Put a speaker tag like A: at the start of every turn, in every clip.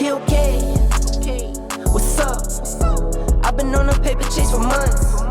A: Okay. What's up? I've been on a paper chase for months.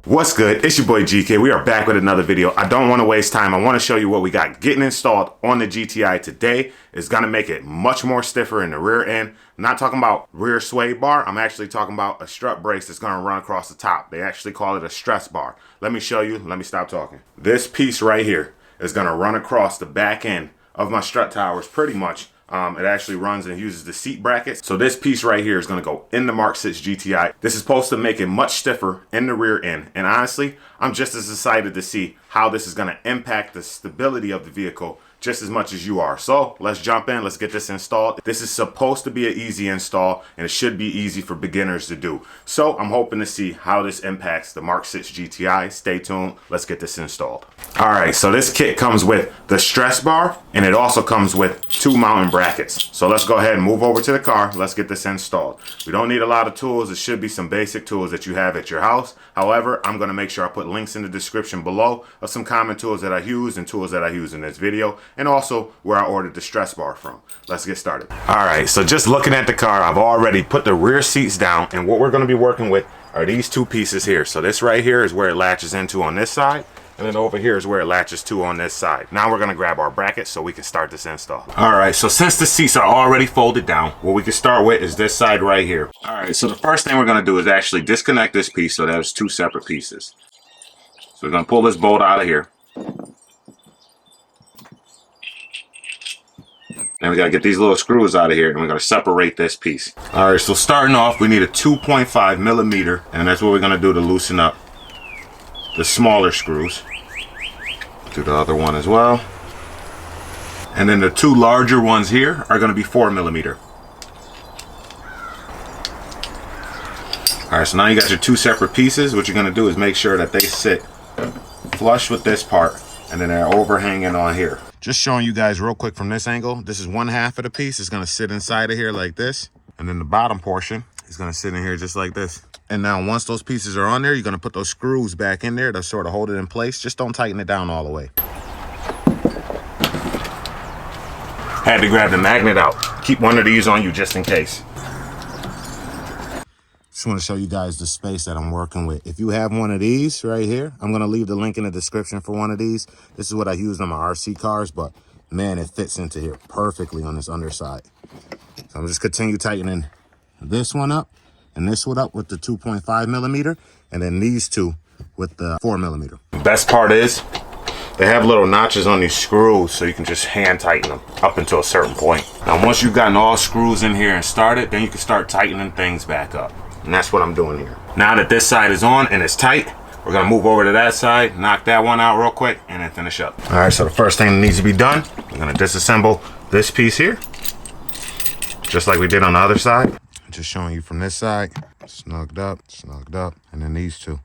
B: What's good? It's your boy GK. We are back with another video. I don't want to waste time. I want to show you what we got getting installed on the GTI today. It's going to make it much more stiffer in the rear end. I'm not talking about rear sway bar. I'm actually talking about a strut brace that's going to run across the top. They actually call it a stress bar. Let me show you. Let me stop talking. This piece right here is going to run across the back end of my strut towers pretty much. It actually runs and uses the seat brackets. So this piece right here is going to go in the Mk6 GTI. This is supposed to make it much stiffer in the rear end. And honestly, I'm just as excited to see how this is going to impact the stability of the vehicle just as much as you are. So let's jump in. Let's get this installed. This is supposed to be an easy install, and it should be easy for beginners to do. So I'm hoping to see how this impacts the Mk6 GTI. Stay tuned. Let's get this installed. All right, so this kit comes with the stress bar, and it also comes with 2 mounting brackets. So let's go ahead and move over to the car. Let's get this installed. We don't need a lot of tools. It should be some basic tools that you have at your house. However, I'm going to make sure I put links in the description below of some common tools that I use and tools that I use in this video, and also where I ordered the stress bar from. Let's get started. All right, so just looking at the car, I've already put the rear seats down, and what we're going to be working with are these 2 pieces here. So this right here is where it latches into on this side, and then over here is where it latches to on this side. Now we're gonna grab our brackets so we can start this install. All right, so since the seats are already folded down, what we can start with is this side right here. All right, so the first thing we're gonna do is actually disconnect this piece so there's 2 separate pieces. So we're gonna pull this bolt out of here. And we gotta get these little screws out of here, and we're gonna separate this piece. All right, so starting off, we need a 2.5 millimeter, and that's what we're gonna do to loosen up the smaller screws. Do the other one as well. And then the 2 larger ones here are gonna be 4 millimeter. All right, so now you got your 2 separate pieces. What you're gonna do is make sure that they sit flush with this part, and then they're overhanging on here. Just showing you guys real quick from this angle. This is 1/2 of the piece. It's gonna sit inside of here like this. And then the bottom portion is gonna sit in here just like this. And now once those pieces are on there, you're gonna put those screws back in there to sort of hold it in place. Just don't tighten it down all the way. Had to grab the magnet out. Keep one of these on you just in case. Just want to show you guys the space that I'm working with. If you have one of these right here, I'm going to leave the link in the description for one of these. This is what I used on my RC cars, but man, it fits into here perfectly on this underside. So I'm just continue tightening this one up and this one up with the 2.5 millimeter, and then these 2 with the 4 millimeter. The best part is they have little notches on these screws, so you can just hand tighten them up until a certain point. Now, once you've gotten all screws in here and started, then you can start tightening things back up. And that's what I'm doing here. Now that this side is on and it's tight, we're gonna move over to that side, knock that one out real quick, and then finish up. All right, so the first thing that needs to be done, we're gonna disassemble this piece here, just like we did on the other side. Just showing you from this side, snugged up, and then these 2.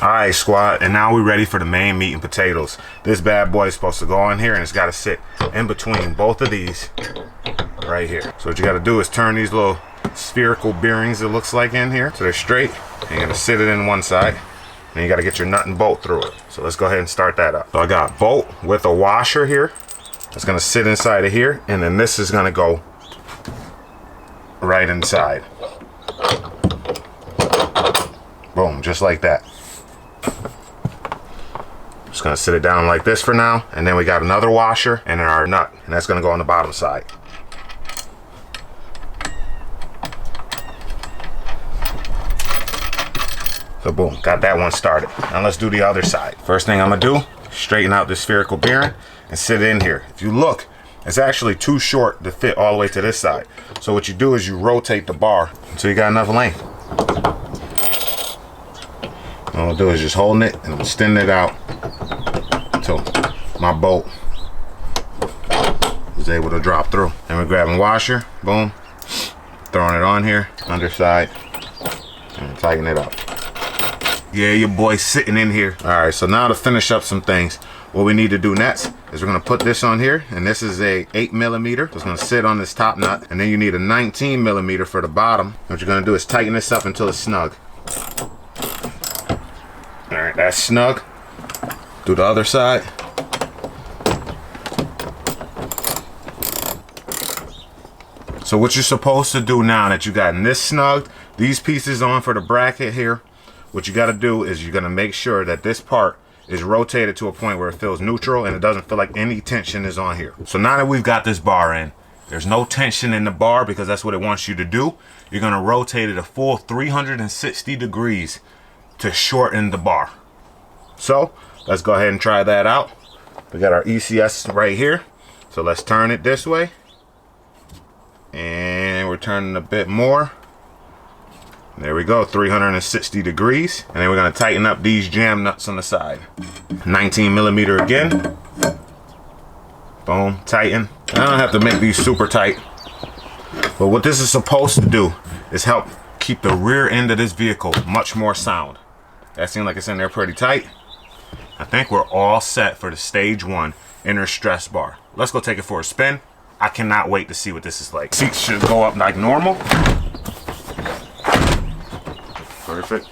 B: All right, squad, and now we're ready for the main meat and potatoes. This bad boy is supposed to go in here, and it's gotta sit in between both of these right here. So what you gotta do is turn these little spherical bearings, it looks like, in here so they're straight, and you're gonna sit it in one side, and you gotta get your nut and bolt through it. So let's go ahead and start that up. So I got bolt with a washer here. It's gonna sit inside of here, and then this is gonna go right inside. Boom, just like that. Just gonna sit it down like this for now, and then we got another washer and then our nut, and that's gonna go on the bottom side. So boom, got that one started. Now let's do the other side. First thing I'm gonna do, straighten out this spherical bearing and sit it in here. If you look, it's actually too short to fit all the way to this side. So what you do is you rotate the bar until you got enough length. What I'll do is just holding it and extending it out until my bolt is able to drop through. And we're grabbing washer, boom, throwing it on here, underside, and tighten it up. Yeah, your boy's sitting in here. All right, so now to finish up some things, what we need to do next is we're gonna put this on here, and this is a 8 millimeter. So it's gonna sit on this top nut, and then you need a 19 millimeter for the bottom. What you're gonna do is tighten this up until it's snug. All right, that's snug. Do the other side. So what you're supposed to do now that you got this snugged, these pieces on for the bracket here, what you got to do is you're going to make sure that this part is rotated to a point where it feels neutral and it doesn't feel like any tension is on here. So now that we've got this bar in, there's no tension in the bar because that's what it wants you to do. You're going to rotate it a full 360 degrees to shorten the bar. So let's go ahead and try that out. We got our ECS right here. So let's turn it this way. And we're turning a bit more. There we go, 360 degrees. And then we're gonna tighten up these jam nuts on the side. 19 millimeter again. Boom, tighten. I don't have to make these super tight. But what this is supposed to do is help keep the rear end of this vehicle much more sound. That seems like it's in there pretty tight. I think we're all set for the stage 1 inner stress bar. Let's go take it for a spin. I cannot wait to see what this is like. Seats should go up like normal. Perfect.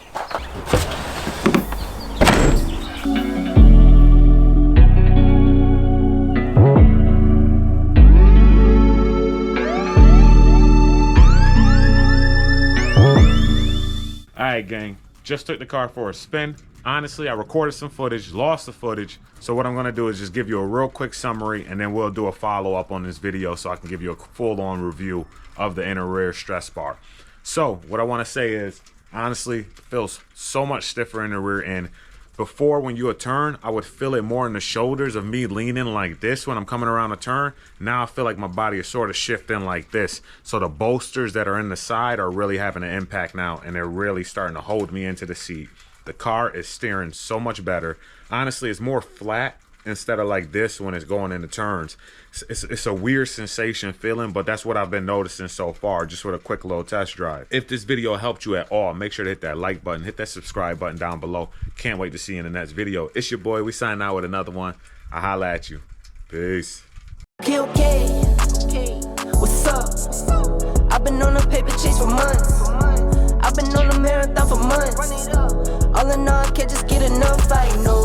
B: Alright gang, just took the car for a spin. Honestly, I recorded some footage, lost the footage. So what I'm gonna do is just give you a real quick summary and then we'll do a follow-up on this video so I can give you a full-on review of the inner rear stress bar. So what I wanna say is, honestly, it feels so much stiffer in the rear end. Before, when you would turn, I would feel it more in the shoulders of me leaning like this when I'm coming around a turn. Now I feel like my body is sort of shifting like this. So the bolsters that are in the side are really having an impact now, and they're really starting to hold me into the seat. The car is steering so much better. Honestly, it's more flat instead of like this when it's going into turns. It's a weird sensation feeling, but that's what I've been noticing so far, just with a quick little test drive. If this video helped you at all, make sure to hit that like button, hit that subscribe button down below. Can't wait to see you in the next video. It's your boy. We sign out with another one. I'll holla at you. Peace.
A: Okay, what's up? I've been on a paper chase for months. I've been on a marathon for months. All in all, I can't just get enough, I know.